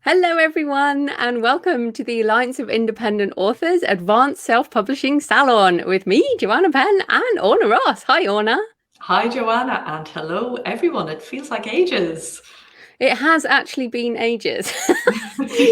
Hello, everyone, and welcome to the Alliance of Independent Authors Advanced Self-Publishing Salon with me, Joanna Penn, and Orna Ross. Hi, Orna. Hi, Joanna, and hello, everyone. It feels like ages. It has actually been ages.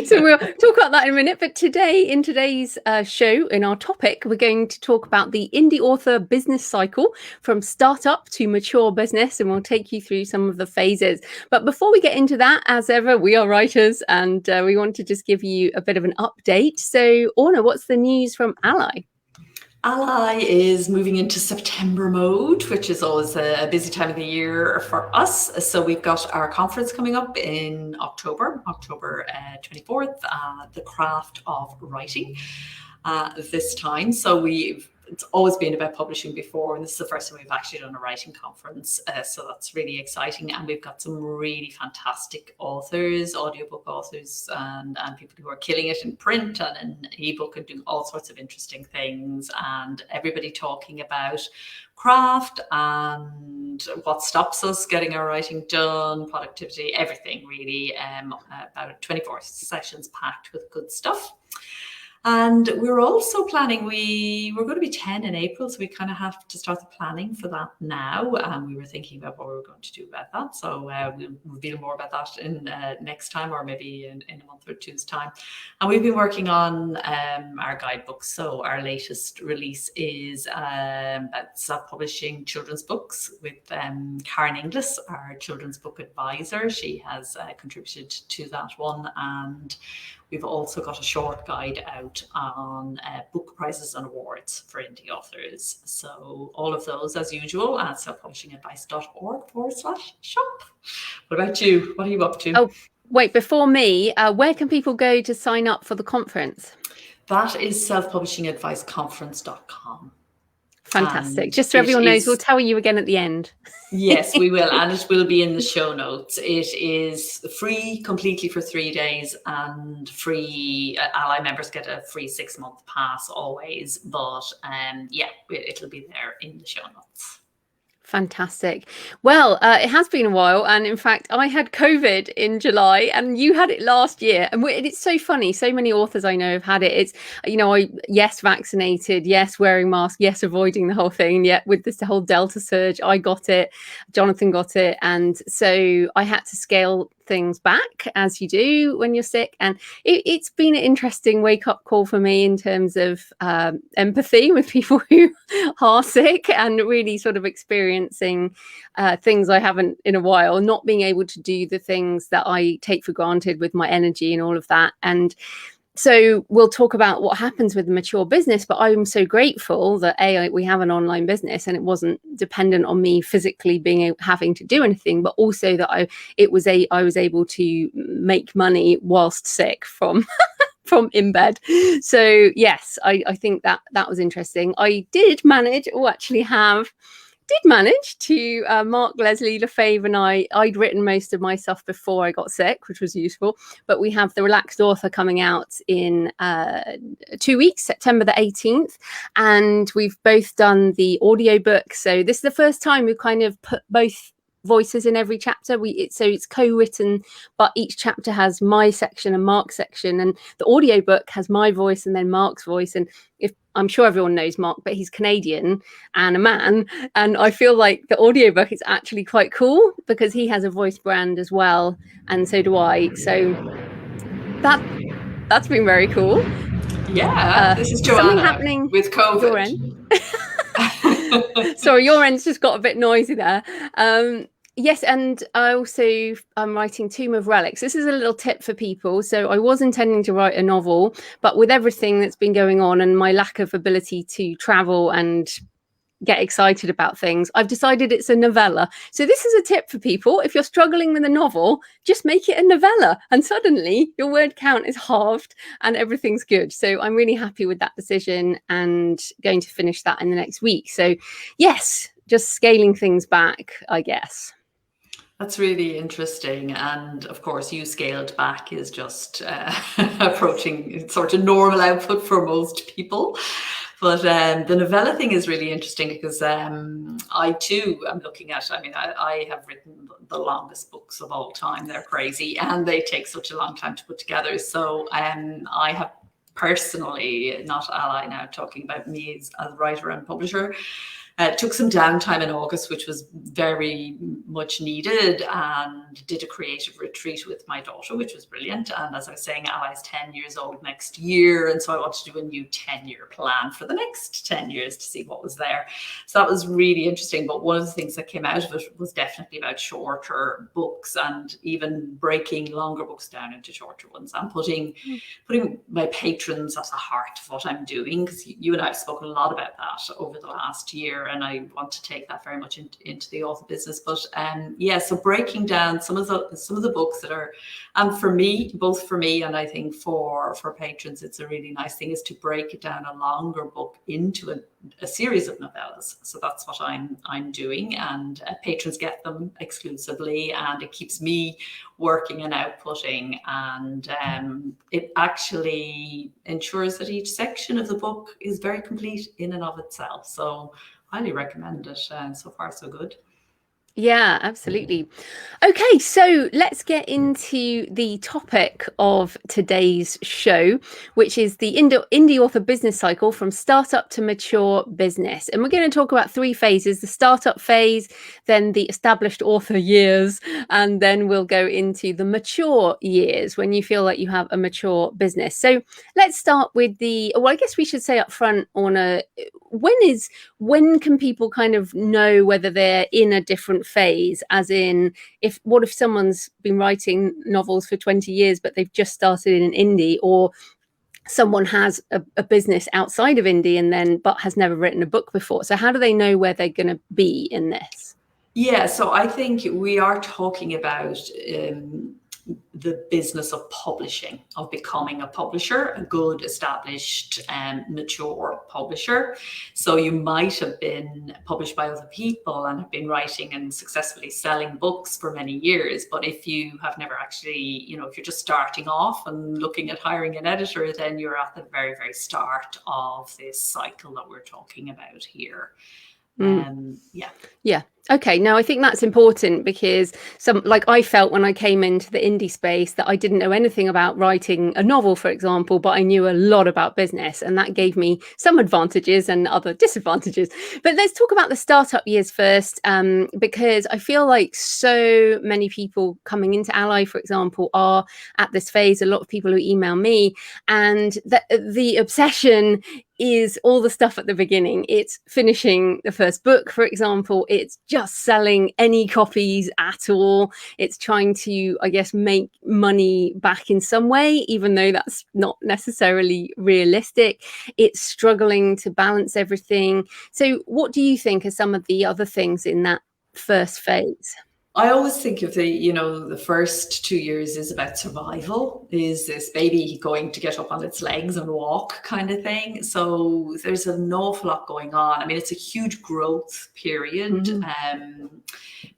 So we'll talk about that in a minute. But today, in today's show, in our topic, we're going to talk about the indie author business cycle from startup to mature business, and we'll take you through some of the phases. But before we get into that, as ever, we are writers, and we want to just give you a bit of an update. So, Orna, what's the news from Ally? Ally is moving into September mode, which is always a busy time of the year for us. So we've got our conference coming up in October 24th, The Craft of Writing, this time. So it's always been about publishing before, and this is the first time we've actually done a writing conference. So that's really exciting. And we've got some really fantastic authors, audiobook authors, and people who are killing it in print and in ebook and doing all sorts of interesting things. And everybody talking about craft and what stops us getting our writing done, productivity, everything really. About 24 sessions packed with good stuff. And we're also planning, we're going to be 10 in April, so we kind of have to start the planning for that now. And we were thinking about what we were going to do about that. So we'll reveal more about that in next time, or maybe in a month or two's time. And we've been working on our guidebooks. So our latest release is about self-publishing children's books with Karen Inglis, our children's book advisor. She has contributed to that one. And we've also got a short guide out on book prizes and awards for indie authors. So all of those, as usual, at selfpublishingadvice.org/shop. What about you? What are you up to? Oh, wait, before me, where can people go to sign up for the conference? That is selfpublishingadviceconference.com. Fantastic. And just so everyone knows, we'll tell you again at the end. Yes, we will. And it will be in the show notes. It is free completely for 3 days, and free. Ally members get a free 6-month pass always. But it'll be there in the show notes. Fantastic. Well, it has been a while. And in fact, I had COVID in July and you had it last year. And it's so funny. So many authors I know have had it. It's, yes, vaccinated. Yes, wearing masks. Yes, avoiding the whole thing. Yet with this whole Delta surge, I got it. Jonathan got it. And so I had to scale things back, as you do when you're sick. And it's been an interesting wake-up call for me in terms of empathy with people who are sick, and really sort of experiencing things I haven't in a while, not being able to do the things that I take for granted with my energy and all of that. And so we'll talk about what happens with the mature business, but I'm so grateful that we have an online business and it wasn't dependent on me physically having to do anything, but also that I was able to make money whilst sick from from in bed. So yes, I think that was interesting. I did manage to Mark, Leslie, Lefebvre and I'd written most of my stuff before I got sick, which was useful. But we have The Relaxed Author coming out in 2 weeks, September the 18th. And we've both done the audiobook. So this is the first time we've kind of put both voices in every chapter. So it's co-written, but each chapter has my section and Mark's section, and the audiobook has my voice and then Mark's voice. And I'm sure everyone knows Mark, but he's Canadian and a man, and I feel like the audiobook is actually quite cool because he has a voice brand as well, and so do I. So that's been very cool. Yeah, this is Joanna. Something happening with COVID. Your end. Sorry, your end's just got a bit noisy there. Yes, and I'm writing Tomb of Relics. This is a little tip for people. So I was intending to write a novel, but with everything that's been going on and my lack of ability to travel and get excited about things, I've decided it's a novella. So this is a tip for people. If you're struggling with a novel, just make it a novella and suddenly your word count is halved and everything's good. So I'm really happy with that decision and going to finish that in the next week. So yes, just scaling things back, I guess. That's really interesting. And of course, you scaled back is just approaching sort of normal output for most people. But the novella thing is really interesting because I too am looking at, I have written the longest books of all time. They're crazy and they take such a long time to put together. So I have personally, not Ally now, talking about me as a writer and publisher, took some downtime in August, which was very much needed, and did a creative retreat with my daughter, which was brilliant. And as I was saying, Ally's 10 years old next year. And so I wanted to do a new 10-year plan for the next 10 years to see what was there. So that was really interesting. But one of the things that came out of it was definitely about shorter books and even breaking longer books down into shorter ones and putting my patrons at the heart of what I'm doing, because you and I have spoken a lot about that over the last year, and I want to take that very much into the author business. But so breaking down some of the books that are, and for me, both for me and I think for patrons, it's a really nice thing, is to break it down, a longer book, into a series of novellas. So that's what I'm doing, and patrons get them exclusively, and it keeps me working and outputting, and it actually ensures that each section of the book is very complete in and of itself. So highly recommend it, and so far so good. Yeah, absolutely. Okay, so let's get into the topic of today's show, which is the indie author business cycle from startup to mature business. And we're going to talk about 3 phases: the startup phase, then the established author years, and then we'll go into the mature years when you feel like you have a mature business. So let's start with I guess we should say up front, Orna, when can people kind of know whether they're in a different phase? As in, what if someone's been writing novels for 20 years but they've just started in an indie, or someone has a business outside of indie but has never written a book before? So how do they know where they're going to be in this? Yeah, so I think we are talking about the business of publishing, of becoming a publisher, a good, established, mature publisher. So you might have been published by other people and have been writing and successfully selling books for many years. But if you have never actually, if you're just starting off and looking at hiring an editor, then you're at the very, very start of this cycle that we're talking about here. Yeah. Okay. Now, I think that's important, because I felt when I came into the indie space that I didn't know anything about writing a novel, for example, but I knew a lot about business, and that gave me some advantages and other disadvantages. But let's talk about the startup years first, because I feel like so many people coming into Ally, for example, are at this phase. A lot of people who email me, and the obsession is all the stuff at the beginning. It's finishing the first book, for example. It's just selling any copies at all. It's trying to, I guess, make money back in some way, even though that's not necessarily realistic. It's struggling to balance everything. So what do you think are some of the other things in that first phase? I always think of the first 2 years is about survival. Is this baby going to get up on its legs and walk, kind of thing? So there's an awful lot going on. I mean, it's a huge growth period.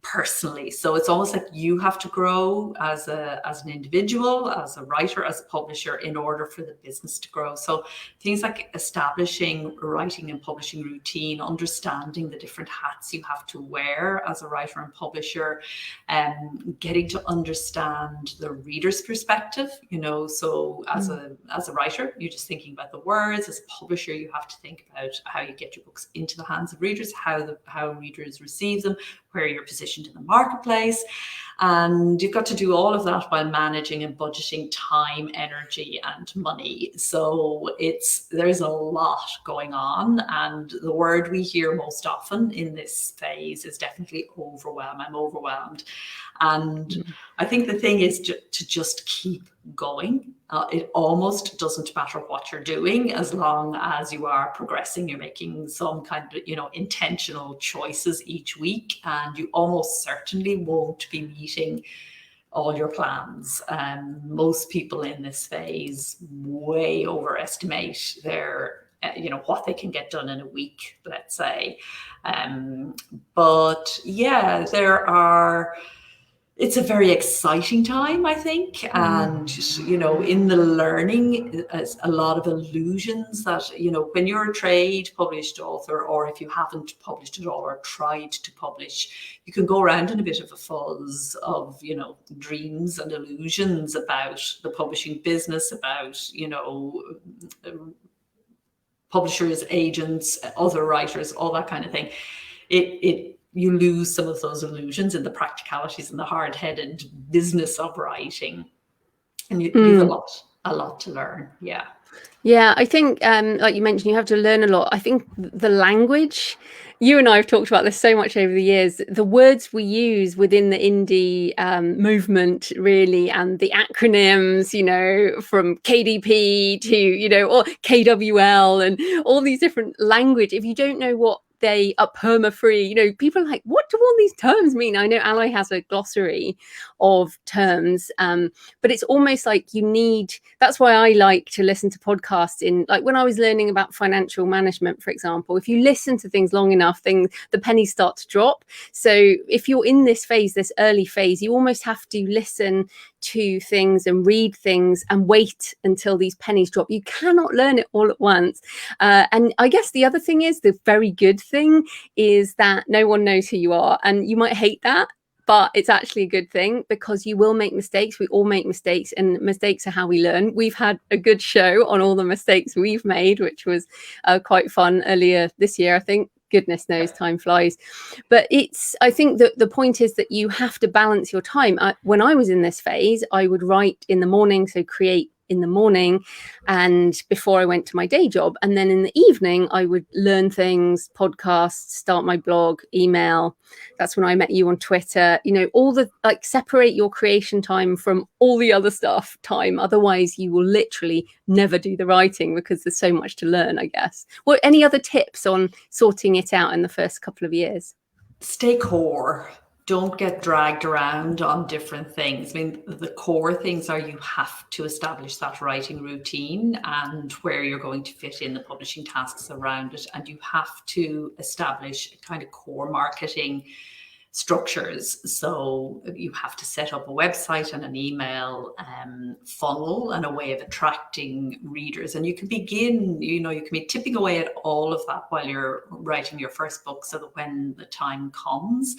Personally, so it's almost like you have to grow as an individual, as a writer, as a publisher, in order for the business to grow. So things like establishing writing and publishing routine, understanding the different hats you have to wear as a writer and publisher, getting to understand the reader's perspective. So as a writer, you're just thinking about the words. As a publisher, you have to think about how you get your books into the hands of readers, how readers receive them, where you're positioned in the marketplace. And you've got to do all of that while managing and budgeting time, energy, and money. So there's a lot going on. And the word we hear most often in this phase is definitely overwhelm. I'm overwhelmed. And I think the thing is to just keep going. It almost doesn't matter what you're doing, as long as you are progressing. You're making some kind of, intentional choices each week, and you almost certainly won't be meeting all your plans. Most people in this phase way overestimate their what they can get done in a week, let's say. But yeah, there are It's a very exciting time, I think. And, in the learning, a lot of illusions that, when you're a trade published author, or if you haven't published at all or tried to publish, you can go around in a bit of a fuzz of, dreams and illusions about the publishing business, about, publishers, agents, other writers, all that kind of thing. You lose some of those illusions in the practicalities and the hard-headed business of writing, and you've a lot to learn. Yeah, I think, like you mentioned, you have to learn a lot. I think the language, you and I have talked about this so much over the years, the words we use within the indie movement, really, and the acronyms, from KDP to, or KWL and all these different language. If you don't know what they are perma-free, people are like, what do all these terms mean? I know Ally has a glossary of terms, but it's almost like that's why I like to listen to podcasts like when I was learning about financial management, for example. If you listen to things long enough, the pennies start to drop. So if you're in this early phase, you almost have to listen to things and read things and wait until these pennies drop. You cannot learn it all at once. And I guess the other thing is, the very good thing is that no one knows who you are, and you might hate that, but it's actually a good thing, because you will make mistakes. We all make mistakes, and mistakes are how we learn. We've had a good show on all the mistakes we've made, which was quite fun earlier this year, I think. Goodness knows, time flies. But I think that the point is that you have to balance your time. When I was in this phase, I would write in the morning, so create in the morning and before I went to my day job. And then in the evening, I would learn things, podcasts, start my blog, email. That's when I met you on Twitter, all the, separate your creation time from all the other stuff time. Otherwise, you will literally never do the writing, because there's so much to learn, I guess. What, any other tips on sorting it out in the first couple of years? Stay core. Don't get dragged around on different things. I mean, the core things are, you have to establish that writing routine and where you're going to fit in the publishing tasks around it. And you have to establish kind of core marketing structures. So you have to set up a website and an email funnel and a way of attracting readers. And you can begin, you can be tipping away at all of that while you're writing your first book, so that when the time comes,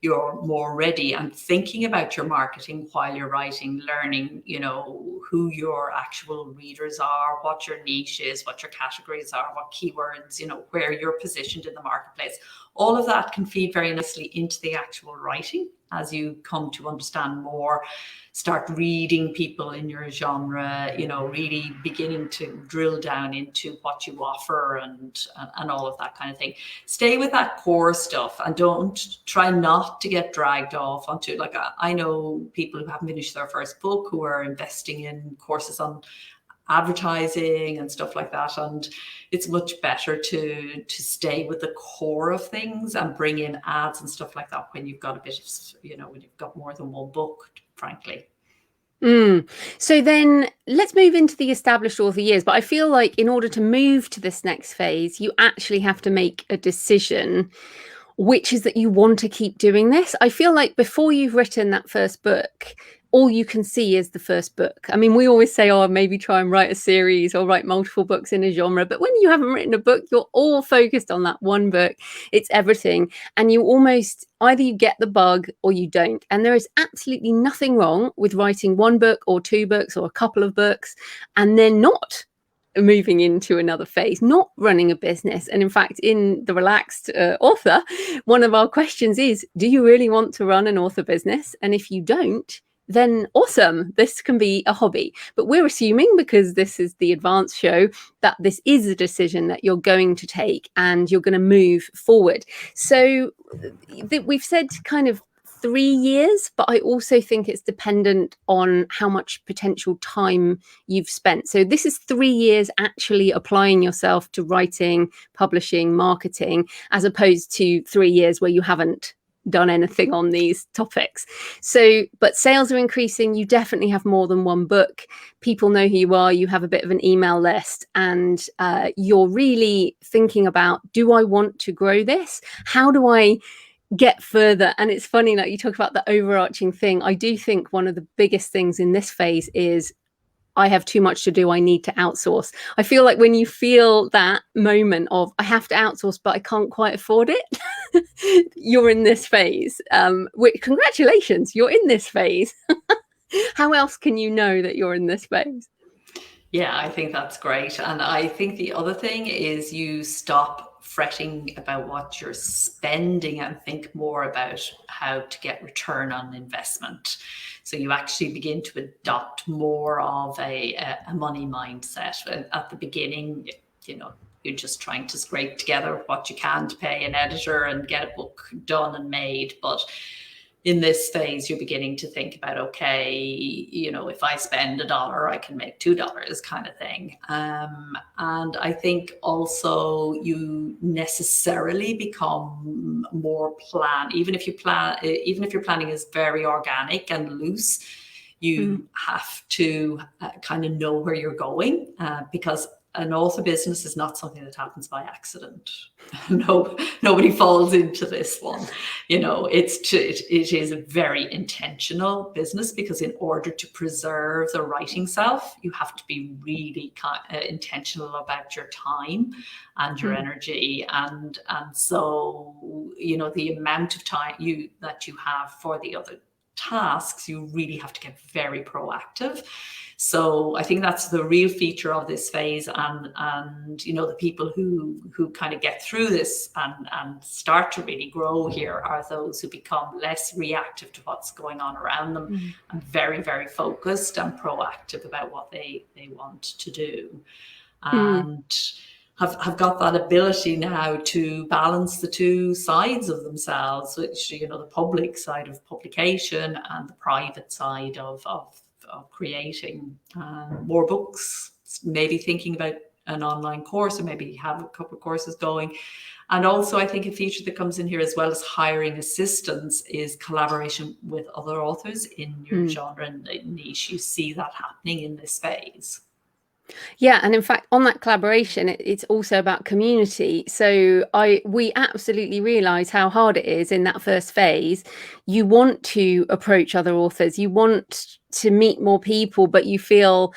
you're more ready and thinking about your marketing while you're writing, learning, who your actual readers are, what your niche is, what your categories are, what keywords, where you're positioned in the marketplace. All of that can feed very nicely into the actual writing as you come to understand more, start reading people in your genre, really beginning to drill down into what you offer and all of that kind of thing. Stay with that core stuff and try not to get dragged off onto, like, I know people who haven't finished their first book who are investing in courses on advertising and stuff like that, and it's much better to stay with the core of things and bring in ads and stuff like that when you've got a bit of, when you've got more than one book, frankly. So then let's move into the established author years. But I feel like in order to move to this next phase, you actually have to make a decision, which is that you want to keep doing this. I feel like before you've written that first book, all you can see is the first book. I mean, we always say, maybe try and write a series or write multiple books in a genre. But when you haven't written a book, you're all focused on that one book. It's everything. And you almost, either you get the bug or you don't. And there is absolutely nothing wrong with writing one book or two books or a couple of books and then not moving into another phase, not running a business. And in fact, in the Relaxed Author, one of our questions is, do you really want to run an author business? And if you don't, then awesome, this can be a hobby. But we're assuming, because this is the advanced show, that this is a decision that you're going to take and you're going to move forward. So we've said kind of 3 years, but I also think it's dependent on how much potential time you've spent. So this is 3 years actually applying yourself to writing, publishing, marketing, as opposed to 3 years where you haven't done anything on these topics. So, but sales are increasing. You definitely have more than one book. People know who you are. You have a bit of an email list, and you're really thinking about, do I want to grow this? How do I get further. And it's funny, like you talk about the overarching thing. I do think one of the biggest things in this phase is I have too much to do, I need to outsource. I feel like when you feel that moment of I have to outsource, but I can't quite afford it, you're in this phase. Congratulations, you're in this phase. How else can you know that you're in this phase? Yeah, I think that's great. And I think the other thing is you stop fretting about what you're spending and think more about how to get return on investment. So you actually begin to adopt more of a money mindset. At the beginning, you're just trying to scrape together what you can to pay an editor and get a book done and made. But in this phase, you're beginning to think about, okay, if I spend $1, I can make $2 kind of thing. And I think also you necessarily become more even if your planning is very organic and loose, you have to kind of know where you're going, because an author business is not something that happens by accident. Nobody falls into this one. It is a very intentional business, because in order to preserve the writing self, you have to be really intentional about your time and your energy, and so the amount of time that you have for the other tasks, you really have to get very proactive. So I think that's the real feature of this phase, and the people who kind of get through this and start to really grow here are those who become less reactive to what's going on around them, and very, very focused and proactive about what they want to do, and have got that ability now to balance the two sides of themselves, which the public side of publication and the private side of creating more books, maybe thinking about an online course, or maybe have a couple of courses going. And also, I think a feature that comes in here, as well as hiring assistants, is collaboration with other authors in your genre and niche. You see that happening in this phase. Yeah, and in fact, on that collaboration, it's also about community. So we absolutely realise how hard it is in that first phase. You want to approach other authors, you want to meet more people, but you feel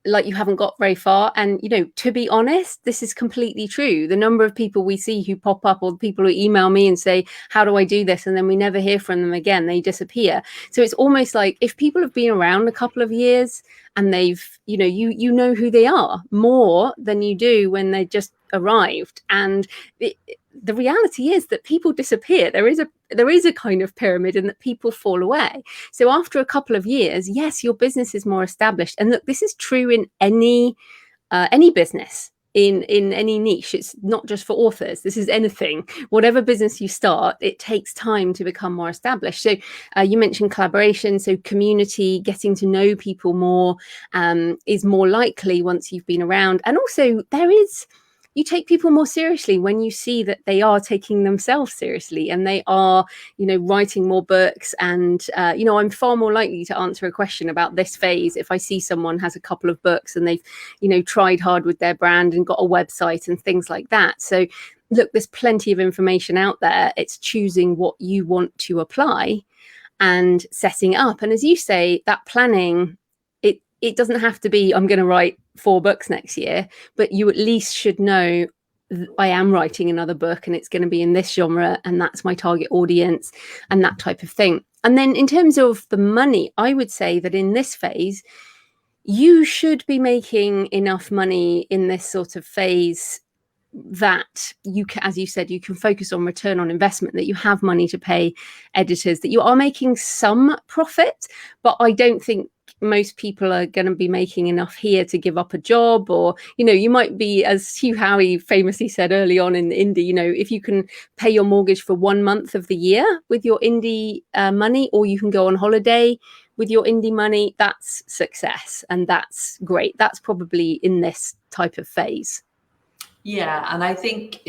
like you haven't got very far. And to be honest, this is completely true. The number of people we see who pop up, or the people who email me and say, how do I do this, and then we never hear from them again, they disappear. So it's almost like if people have been around a couple of years and they've you know who they are more than you do when they just arrived. And the reality is that people disappear. There is a kind of pyramid, and that people fall away. So after a couple of years, yes, your business is more established. And look, this is true in any business, in any niche. It's not just for authors. This is anything. Whatever business you start, it takes time to become more established. So you mentioned collaboration. So community, getting to know people more, is more likely once you've been around. And also you take people more seriously when you see that they are taking themselves seriously, and they are, writing more books. And, I'm far more likely to answer a question about this phase if I see someone has a couple of books and they've, tried hard with their brand and got a website and things like that. So look, there's plenty of information out there. It's choosing what you want to apply and setting it up. And as you say, that planning, it doesn't have to be, I'm going to write 4 books next year, but you at least should know, I am writing another book and it's going to be in this genre, and that's my target audience, and that type of thing. And then in terms of the money, I would say that in this phase, you should be making enough money in this sort of phase that you can, as you said, you can focus on return on investment, that you have money to pay editors, that you are making some profit. But I don't think most people are going to be making enough here to give up a job, or you might be, as Hugh Howey famously said early on in indie, if you can pay your mortgage for 1 month of the year with your indie money, or you can go on holiday with your indie money, that's success, and that's great. That's probably in this type of phase. Yeah, and I think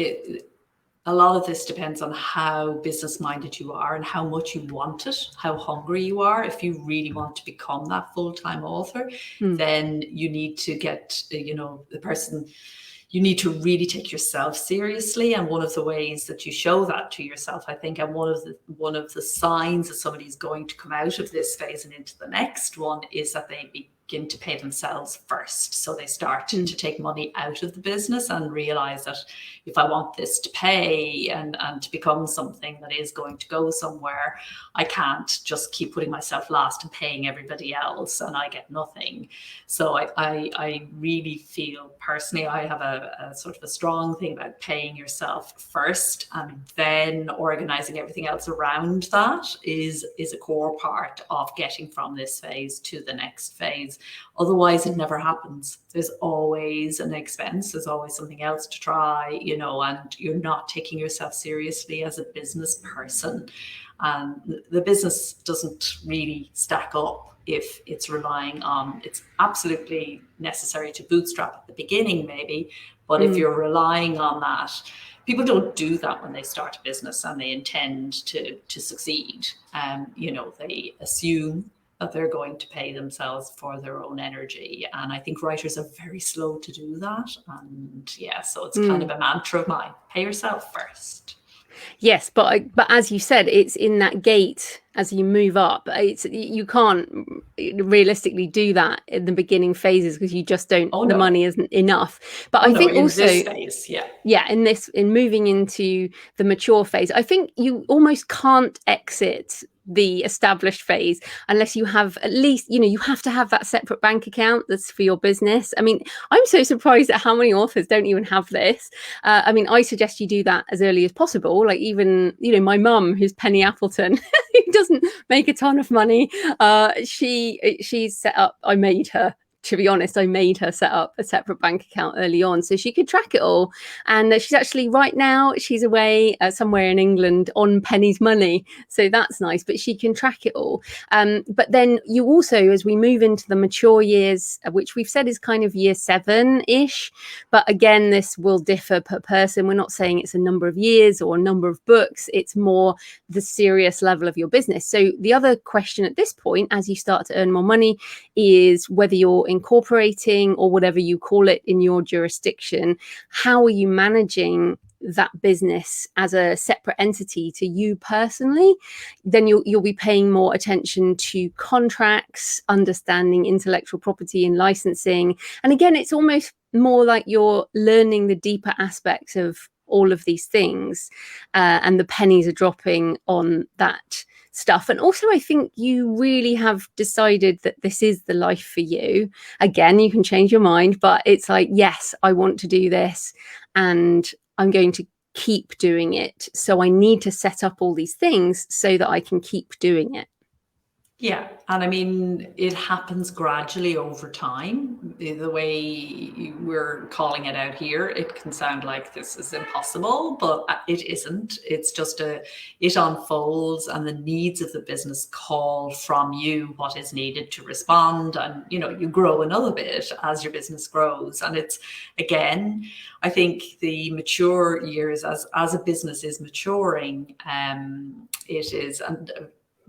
a lot of this depends on how business-minded you are and how much you want it, how hungry you are. If you really want to become that full-time author, then you need to get, the person, you need to really take yourself seriously. And one of the ways that you show that to yourself, I think, and one of the signs that somebody's going to come out of this phase and into the next one, is that they begin to pay themselves first. So they start to take money out of the business and realize that if I want this to pay and to become something that is going to go somewhere, I can't just keep putting myself last and paying everybody else and I get nothing. So I really feel personally, I have a sort of a strong thing about paying yourself first, and then organizing everything else around that is a core part of getting from this phase to the next phase. Otherwise, it never happens. There's always an expense. There's always something else to try, and you're not taking yourself seriously as a business person. And the business doesn't really stack up if it's relying on, it's absolutely necessary to bootstrap at the beginning, maybe, but if you're relying on that, people don't do that when they start a business and they intend to succeed. They assume that they're going to pay themselves for their own energy. And I think writers are very slow to do that. And so it's kind of a mantra of mine: pay yourself first. Yes, but as you said, it's in that gate as you move up. You can't realistically do that in the beginning phases because you just don't. The money isn't enough. But I think also in this phase, in moving into the mature phase, I think you almost can't exit the established phase unless you have at least, you have to have that separate bank account that's for your business. I mean, I'm so surprised at how many authors don't even have this. I suggest you do that as early as possible. Like even, my mum, who's Penny Appleton, who doesn't make a ton of money, she's set up, to be honest, I made her set up a separate bank account early on so she could track it all. And she's actually, right now, she's away somewhere in England on Penny's money. So that's nice, but she can track it all. But then you also, as we move into the mature years, which we've said is kind of year 7-ish, but again, this will differ per person. We're not saying it's a number of years or a number of books. It's more the serious level of your business. So the other question at this point, as you start to earn more money, is whether you're incorporating or whatever you call it in your jurisdiction, how are you managing that business as a separate entity to you personally? Then you'll be paying more attention to contracts, understanding intellectual property and licensing. And again, it's almost more like you're learning the deeper aspects of all of these things, and the pennies are dropping on that stuff. And also, I think you really have decided that this is the life for you. Again, you can change your mind, but it's like, yes, I want to do this and I'm going to keep doing it. So I need to set up all these things so that I can keep doing it. Yeah, and I mean, it happens gradually over time. The way we're calling it out here, it can sound like this is impossible, but it isn't. It's just it unfolds, and the needs of the business call from you what is needed to respond. And, you grow another bit as your business grows. And it's, again, I think the mature years as a business is maturing, it is, and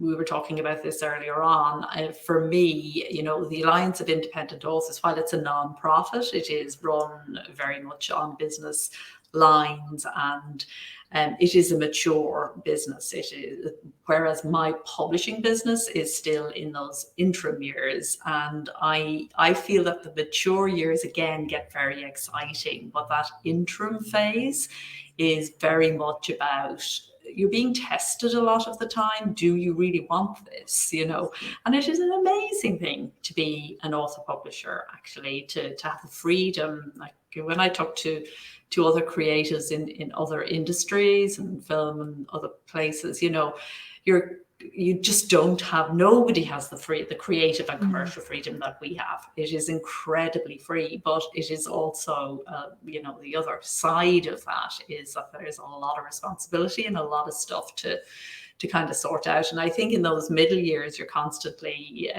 we were talking about this earlier on. For me, the Alliance of Independent Authors, while it's a non-profit, it is run very much on business lines, and it is a mature business. It is, whereas my publishing business is still in those interim years, and I feel that the mature years again get very exciting, but that interim phase is very much about, you're being tested a lot of the time. Do you really want this? And it is an amazing thing to be an author publisher, actually, to have the freedom. Like when I talk to other creatives in other industries and film and other places, you just don't have, nobody has the creative and commercial freedom that we have. It is incredibly free, but it is also, the other side of that is that there's a lot of responsibility and a lot of stuff to kind of sort out. And I think in those middle years, you're constantly,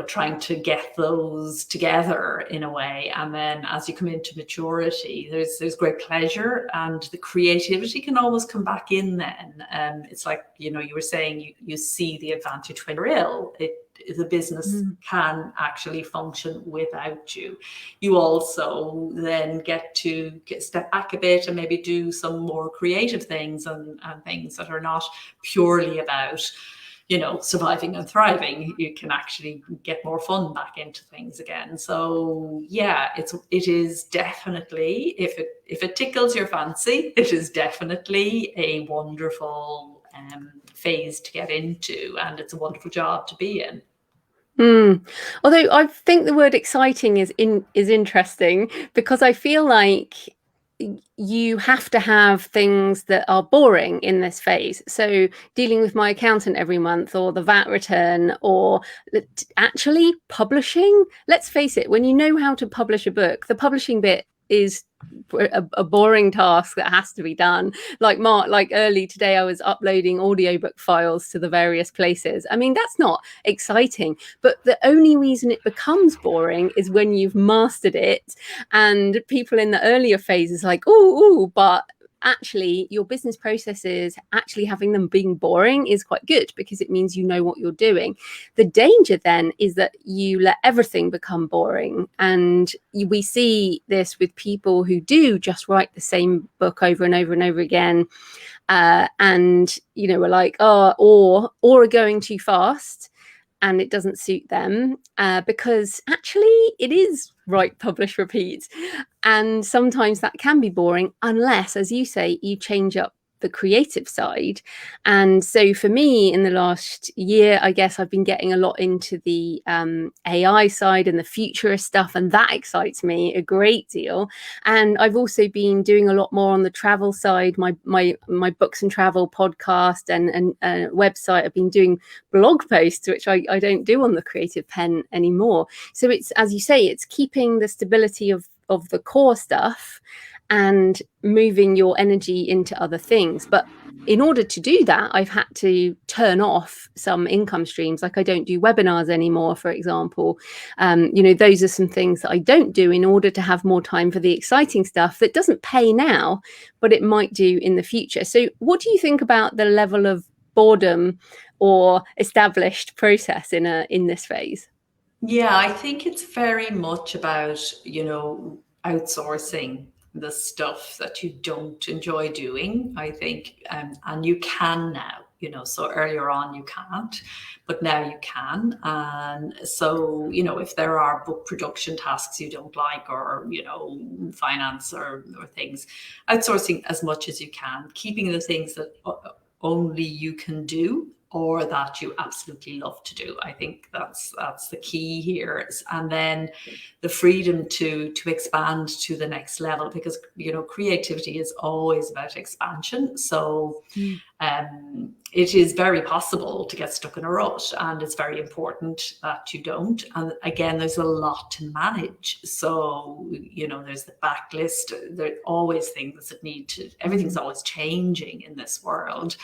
trying to get those together in a way. And then as you come into maturity, there's great pleasure, and the creativity can always come back in then. It's like, you were saying, you see the advantage when you're ill. the business can actually function without you. You also then get to step back a bit and maybe do some more creative things and things that are not purely about, surviving and thriving. You can actually get more fun back into things again. So yeah, it is definitely, if it tickles your fancy, it is definitely a wonderful phase to get into, and it's a wonderful job to be in. Although I think the word exciting is interesting, because I feel like you have to have things that are boring in this phase. So dealing with my accountant every month, or the VAT return, or actually publishing. Let's face it, when you know how to publish a book, the publishing bit is a boring task that has to be done. Like early today, I was uploading audiobook files to the various places. I mean, that's not exciting, but the only reason it becomes boring is when you've mastered it. And people in the earlier phases like, ooh, but actually your business processes, actually having them being boring is quite good, because it means you know what you're doing. The danger then is that you let everything become boring, and we see this with people who do just write the same book over and over and over again, and we're like, or are going too fast, and it doesn't suit them, because actually it is write, publish, repeat. And sometimes that can be boring, unless, as you say, you change up the creative side. And so for me, in the last year, I guess I've been getting a lot into the AI side and the futurist stuff, and that excites me a great deal. And I've also been doing a lot more on the travel side, my books and travel podcast and website. I've been doing blog posts, which I don't do on the Creative Pen anymore. So it's, as you say, it's keeping the stability of the core stuff and moving your energy into other things. But in order to do that, I've had to turn off some income streams. Like, I don't do webinars anymore, for example. Those are some things that I don't do in order to have more time for the exciting stuff that doesn't pay now, but it might do in the future. So what do you think about the level of boredom or established process in this phase? Yeah, I think it's very much about, outsourcing the stuff that you don't enjoy doing, I think. And you can now, so earlier on you can't, but now you can. And so, if there are book production tasks you don't like, or, finance or things, outsourcing as much as you can, keeping the things that only you can do, or that you absolutely love to do. I think that's the key here. And then the freedom to expand to the next level, because creativity is always about expansion. So it is very possible to get stuck in a rut, and it's very important that you don't. And again, there's a lot to manage. So, there's the backlist. There are always things that everything's always changing in this world,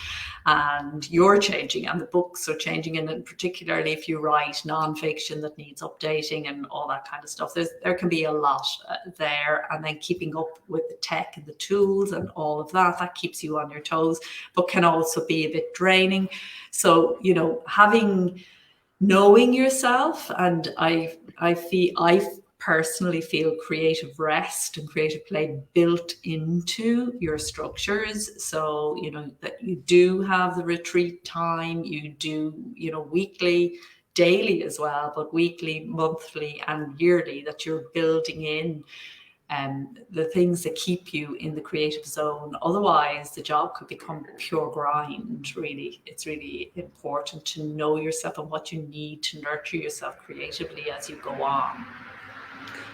and you're changing, and the books are changing. And particularly if you write nonfiction that needs updating and all that kind of stuff, there can be a lot there. And then keeping up with the tech and the tools and all of that keeps you on your toes, but can also be a bit draining. So, knowing yourself, and I personally feel creative rest and creative play built into your structures. So, that you do have the retreat time, you do, weekly, daily as well, but weekly, monthly and yearly, that you're building in the things that keep you in the creative zone. Otherwise, the job could become pure grind, really. It's really important to know yourself and what you need to nurture yourself creatively as you go on.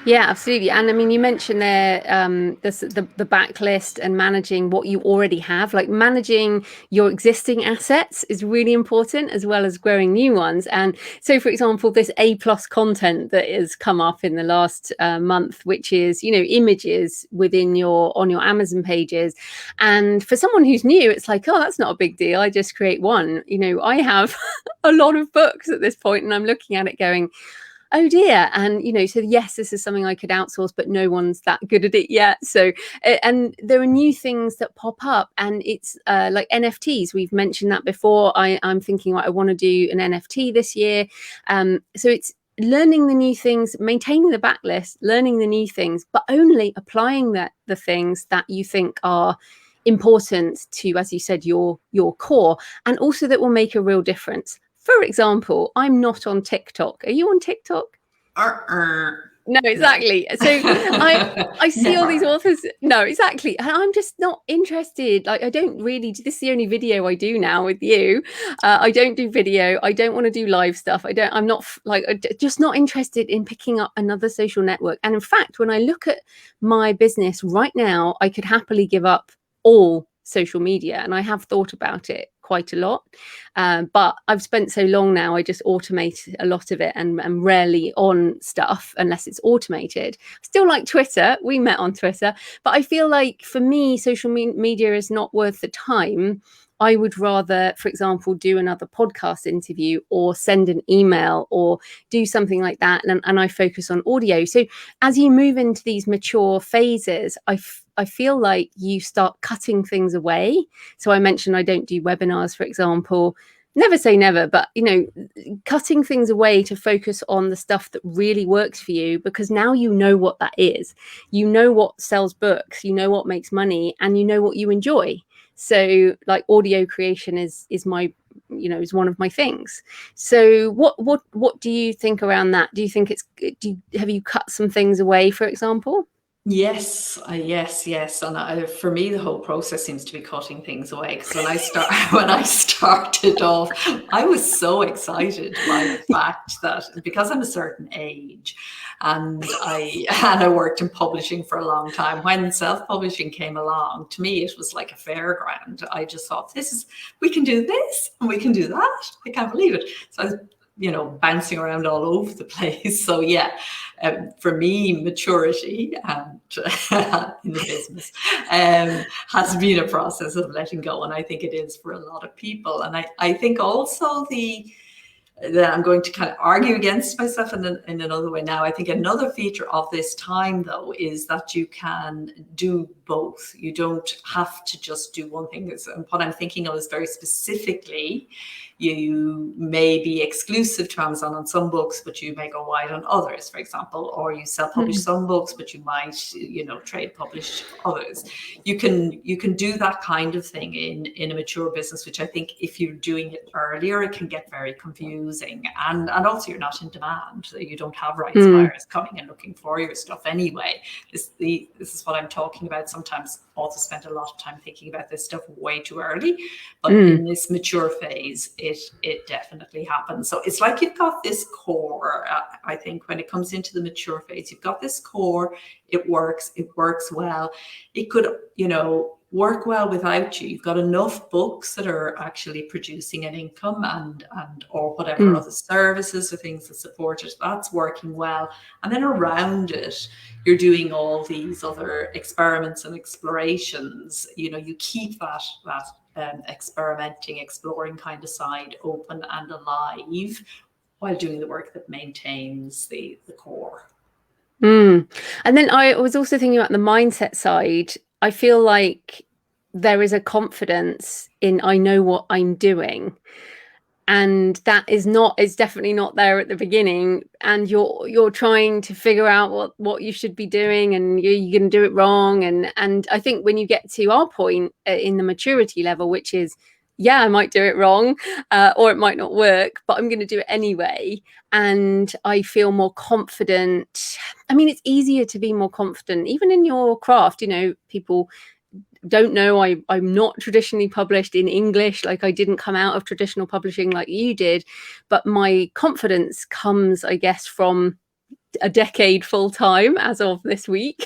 Yeah, absolutely. And I mean, you mentioned there the backlist and managing what you already have. Like, managing your existing assets is really important, as well as growing new ones. And so, for example, this A+ content that has come up in the last month, which is, images on your Amazon pages. And for someone who's new, it's like, oh, that's not a big deal. I just create one. I have a lot of books at this point, and I'm looking at it going, oh dear. And, so yes, this is something I could outsource, but no one's that good at it yet. So, and there are new things that pop up, and it's like NFTs. We've mentioned that before. I'm thinking, I want to do an NFT this year. So it's learning the new things, maintaining the backlist, learning the new things, but only applying the things that you think are important to, as you said, your core, and also that will make a real difference. For example, I'm not on TikTok. Are you on TikTok? No, exactly. No. So I see all these authors. No, exactly. And I'm just not interested. Like, I don't really, this is the only video I do now with you. I don't do video. I don't want to do live stuff. I'm not just not interested in picking up another social network. And in fact, when I look at my business right now, I could happily give up all social media, and I have thought about it quite a lot, but I've spent so long now, I just automate a lot of it, and I'm rarely on stuff unless it's automated. Still like Twitter, we met on Twitter, but I feel like for me social media is not worth the time. I would rather, for example, do another podcast interview or send an email or do something like that, and I focus on audio. So as you move into these mature phases, I feel like you start cutting things away. So I mentioned I don't do webinars, for example. Never say never, but cutting things away to focus on the stuff that really works for you, because now you know what that is. You know what sells books, you know what makes money, and you know what you enjoy. So like audio creation is my, is one of my things. So what do you think around that? Do you think have you cut some things away, for example? Yes. And for me, the whole process seems to be cutting things away. Because when I started off, I was so excited by the fact that because I'm a certain age, and I worked in publishing for a long time, when self-publishing came along, to me it was like a fairground. I just thought, we can do this and we can do that. I can't believe it. So I was, bouncing around all over the place. So yeah, for me, maturity and in the business has been a process of letting go, and I think it is for a lot of people. And I think also that I'm going to kind of argue against myself in another way now. I think another feature of this time, though, is that you can do both. You don't have to just do one thing. And what I'm thinking of is very specifically, you may be exclusive to Amazon on some books, but you may go wide on others, for example, or you self-publish some books, but you might, trade publish others. You can do that kind of thing in a mature business, which I think if you're doing it earlier, it can get very confusing. And also you're not in demand. You don't have rights buyers coming and looking for your stuff anyway. This is what I'm talking about. Sometimes authors spend a lot of time thinking about this stuff way too early, but in this mature phase, it definitely happens. So it's like you've got this core. I think when it comes into the mature phase, you've got this core. It works well. It could, work well without you. You've got enough books that are actually producing an income and or whatever other services or things that support it. That's working well. And then around it, you're doing all these other experiments and explorations. You keep that experimenting, exploring kind of side open and alive while doing the work that maintains the core. And then I was also thinking about the mindset side. I feel like there is a confidence in, I know what I'm doing. And that is definitely not there at the beginning. And you're trying to figure out what you should be doing, and you're going to do it wrong. And I think when you get to our point in the maturity level, which is, I might do it wrong, or it might not work, but I'm going to do it anyway. And I feel more confident. I mean, it's easier to be more confident, even in your craft. People don't know I'm not traditionally published in English. Like, I didn't come out of traditional publishing like you did, but my confidence comes, I guess, from a decade full time as of this week.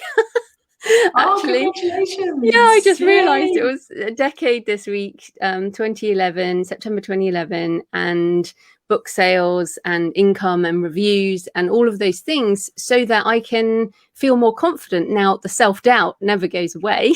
Actually, congratulations. I just realized it was a decade this week, 2011, September 2011, and book sales and income and reviews and all of those things, so that I can feel more confident. Now, the self-doubt never goes away.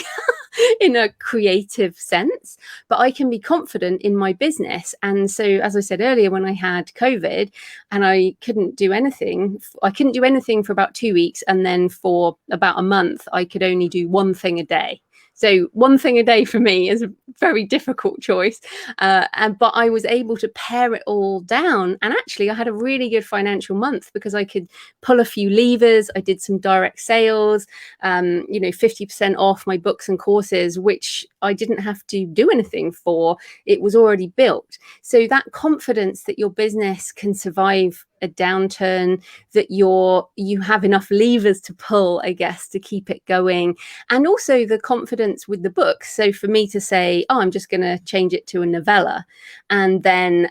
in a creative sense, but I can be confident in my business. And so, as I said earlier, when I had COVID and I couldn't do anything for about 2 weeks, and then for about a month I could only do one thing a day. So one thing a day for me is a very difficult choice. But I was able to pare it all down. And actually, I had a really good financial month because I could pull a few levers. I did some direct sales, 50% off my books and courses, which I didn't have to do anything for. It was already built. So that confidence that your business can survive a downturn, that you have enough levers to pull, I guess, to keep it going, and also the confidence with the book. So for me to say, oh, I'm just going to change it to a novella, and then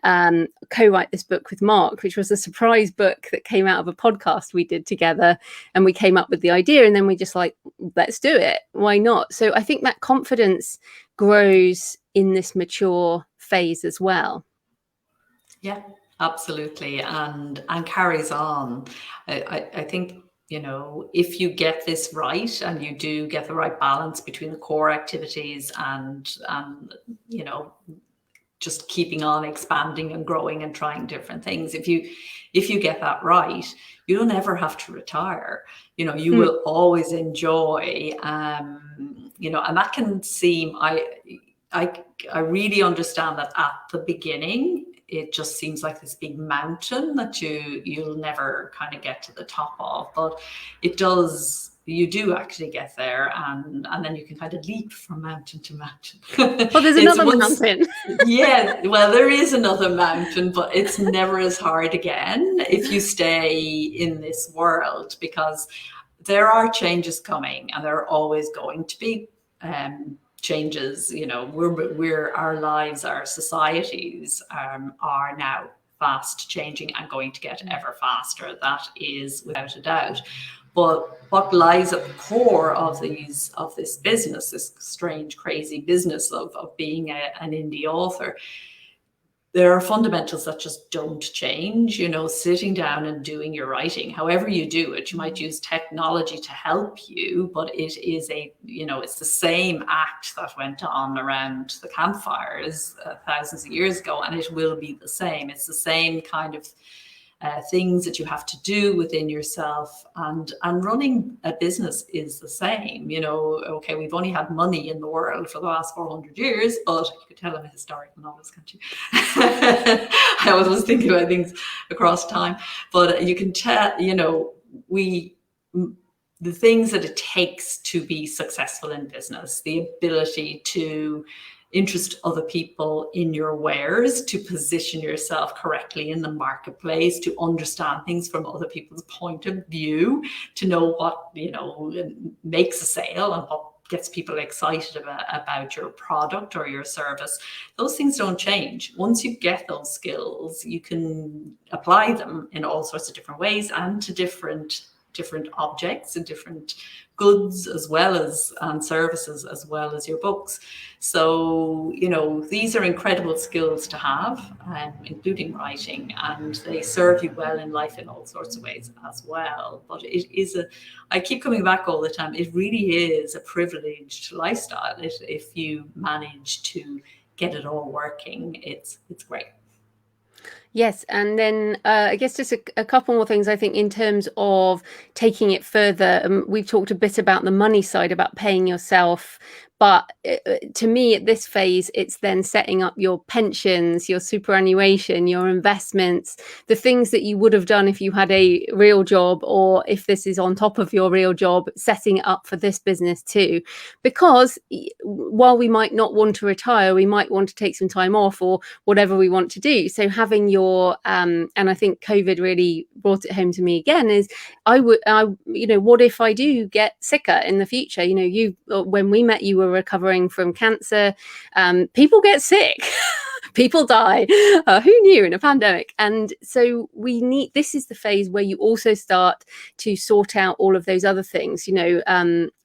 co-write this book with Mark, which was a surprise book that came out of a podcast we did together, and we came up with the idea, and then we just like, let's do it. Why not? So I think that confidence grows in this mature phase as well. Yeah. Absolutely, and carries on. I think, if you get this right and you do get the right balance between the core activities and just keeping on expanding and growing and trying different things, if you get that right, you don't ever have to retire. You will always enjoy, and that can seem, I really understand that at the beginning it just seems like this big mountain that you'll never kind of get to the top of, but you do actually get there, and then you can kind of leap from mountain to mountain. Well, there's another mountain. Yeah, well, there is another mountain, but it's never as hard again if you stay in this world, because there are changes coming, and there are always going to be changes. Our lives, our societies are now fast changing and going to get ever faster. That is without a doubt. But what lies at the core of this business, this strange, crazy business of being an indie author, there are fundamentals that just don't change. Sitting down and doing your writing, however you do it, you might use technology to help you, but it is it's the same act that went on around the campfires thousands of years ago, and it will be the same. It's the same kind of things that you have to do within yourself, and running a business is the same. Okay, we've only had money in the world for the last 400 years, but you could tell I'm a historical novelist, can't you? I was thinking about things across time, but you can tell, the things that it takes to be successful in business, the ability to interest other people in your wares, to position yourself correctly in the marketplace, to understand things from other people's point of view, to know what makes a sale and what gets people excited about your product or your service. Those things don't change. Once you get those skills, you can apply them in all sorts of different ways, and to different objects and different goods, as well as and services, as well as your books. So these are incredible skills to have, including writing, and they serve you well in life in all sorts of ways as well. But it is I keep coming back all the time, it really is a privileged lifestyle. If you manage to get it all working, it's great. Yes, and then I guess just a couple more things, I think, in terms of taking it further. We've talked a bit about the money side, about paying yourself, but to me at this phase, it's then setting up your pensions, your superannuation, your investments, the things that you would have done if you had a real job, or if this is on top of your real job, setting it up for this business too. Because while we might not want to retire, we might want to take some time off, or whatever we want to do. So having your and I think COVID really brought it home to me again, is what if I do get sicker in the future? When we met, you were recovering from cancer. People get sick. People die. Who knew in a pandemic? And so this is the phase where you also start to sort out all of those other things.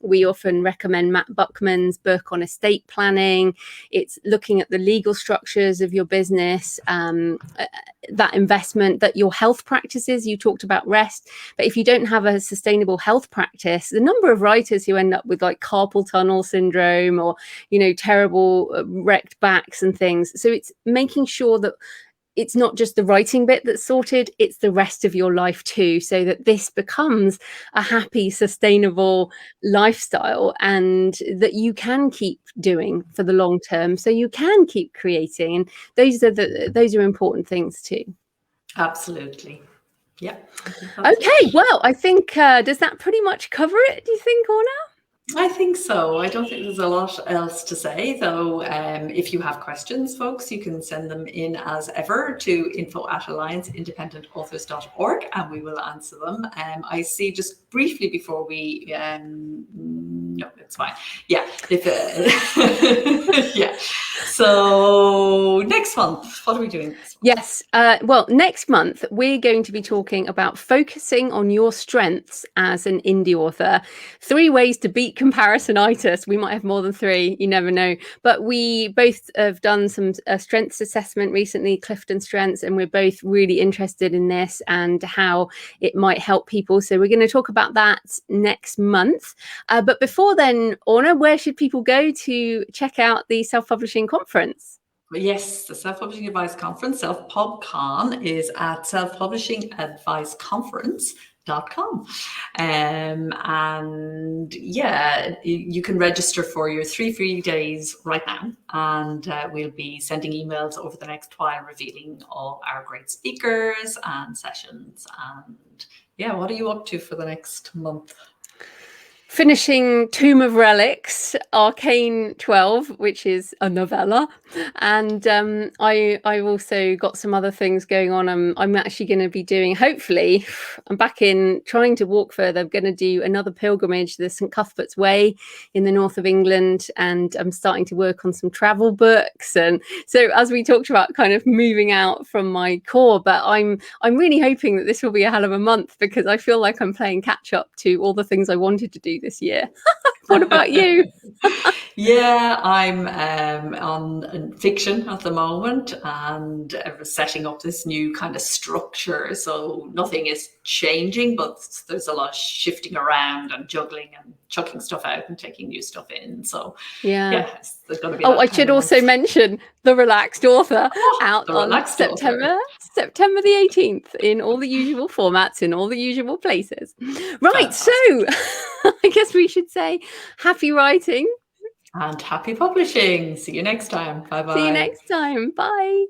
We often recommend Matt Buckman's book on estate planning. It's looking at the legal structures of your business, that investment, that your health practices. You talked about rest, but if you don't have a sustainable health practice, the number of writers who end up with like carpal tunnel syndrome or terrible wrecked backs and things. So it's making sure that it's not just the writing bit that's sorted, it's the rest of your life too, so that this becomes a happy, sustainable lifestyle and that you can keep doing for the long term, so you can keep creating. And those are important things too. Absolutely. Yeah. Okay, well, I think, does that pretty much cover it, do you think, Orna? I think so. I don't think there's a lot else to say, though. If you have questions, folks, you can send them in as ever to info@allianceindependentauthors.org and we will answer them. I see just briefly before we, no, it's fine. Yeah. Yeah. So next month, what are we doing this month? Yes. Well, next month, we're going to be talking about focusing on your strengths as an indie author. 3 ways to beat comparisonitis. We might have more than 3. You never know. But we both have done some strengths assessment recently, Clifton Strengths, and we're both really interested in this and how it might help people. So we're going to talk about that next month. But before then, Orna, where should people go to check out the self-publishing conference? Yes, the Self-Publishing Advice Conference, SelfPubCon, is at selfpublishingadviceconference.com. And yeah, you can register for your 3 free days right now. And we'll be sending emails over the next while revealing all our great speakers and sessions. And yeah, what are you up to for the next month? Finishing Tomb of Relics, Arcane 12, which is a novella. And I've also got some other things going on. I'm actually going to be doing, hopefully, I'm back in trying to walk further. I'm going to do another pilgrimage, the St. Cuthbert's Way in the north of England. And I'm starting to work on some travel books. And so as we talked about kind of moving out from my core, but I'm really hoping that this will be a hell of a month because I feel like I'm playing catch up to all the things I wanted to do this year. What about you? Yeah, I'm on fiction at the moment and setting up this new kind of structure. So nothing is changing, but there's a lot of shifting around and juggling and chucking stuff out and taking new stuff in. So yeah, there's going to be. I should also mention The Relaxed Author out on September the 18th in all the usual formats, in all the usual places. Right, fantastic. So I guess we should say happy writing. And happy publishing. See you next time. Bye-bye. See you next time. Bye.